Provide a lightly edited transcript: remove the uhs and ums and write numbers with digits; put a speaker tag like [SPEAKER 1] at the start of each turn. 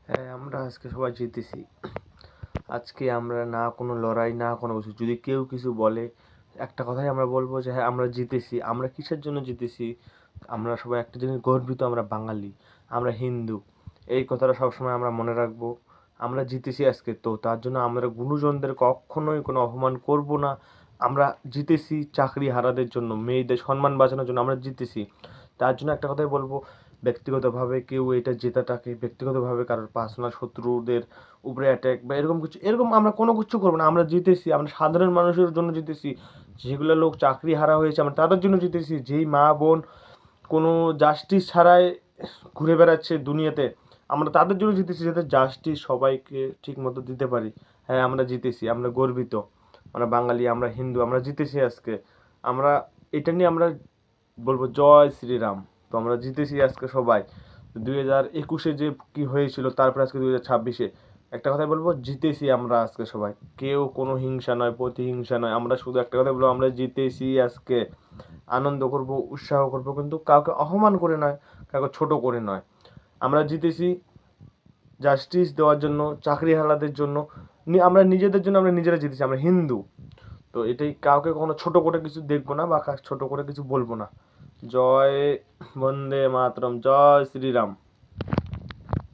[SPEAKER 1] হ্যাঁ, আমরা আজকে সবাই জিতেছি। আজকে আমরা না কোনো লড়াই, না কোনো কিছু। যদি কেউ কিছু বলে, একটা কথাই আমরা বলবো যে হ্যাঁ, আমরা জিতেছি। আমরা কিসের জন্য জিতেছি? আমরা সবাই একটা জিনিস গর্বিত, আমরা বাঙালি, আমরা হিন্দু। এই কথাটা সবসময় আমরা মনে রাখবো। আমরা জিতেছি আজকে, তো তার জন্য আমরা গুরুজনদের কখনোই কোনো অপমান করব না। আমরা জিতেছি চাকরিহারাদের জন্য, মেয়েদের সম্মান বাঁচানোর জন্য আমরা জিতেছি। তার জন্য একটা কথাই বলবো, ব্যক্তিগতভাবে কেউ এটা জেতাটাকে ব্যক্তিগতভাবে কারোর পার্সোনাল শত্রুদের উপরে অ্যাটাক বা এরকম আমরা কোনো কিছু করবো না। আমরা জিতেছি, আমরা সাধারণ মানুষের জন্য জিতেছি। যেগুলো লোক চাকরি হারা হয়েছে আমরা তাদের জন্য জিতেছি। যেই মা বোন কোনো জাস্টিস ছাড়াই ঘুরে বেড়াচ্ছে দুনিয়াতে, আমরা তাদের জন্য জিতেছি, যাতে জাস্টিস সবাইকে ঠিক মতো দিতে পারি। হ্যাঁ, আমরা জিতেছি, আমরা গর্বিত। আমরা বাঙালি, আমরা হিন্দু, আমরা জিতেছি আজকে। আমরা এটা নিয়ে আমরা বলবো জয় শ্রীরাম। তো আমরা জিতেছি আজকে সবাই। 2021-এ যে কি হয়েছিল, তারপরে আজকে 2026-এ একটা কথাই বলবো, জিতেছি আমরা আজকে সবাই। কেউ কোনো হিংসা নয়, প্রতিহিংসা নয়। আমরা শুধু একটা কথা বলবো, আমরা জিতেছি আজকে। আনন্দ করব, উৎসাহ করব, কিন্তু কাউকে অপমান করে নয়, কাউকে ছোট করে নয়। আমরা জিতেছি জাস্টিস দেওয়ার জন্য, চাকরি হারাদের জন্য। আমরা নিজেদের জন্য আমরা নিজেরা জিতেছি। আমরা হিন্দু, তো এটাই। কাউকে কখনো ছোট করে কিছু দেখবো না বা ছোট করে কিছু বলবো না। জয় বন্দে মাতরম, জয় শ্রীরাম।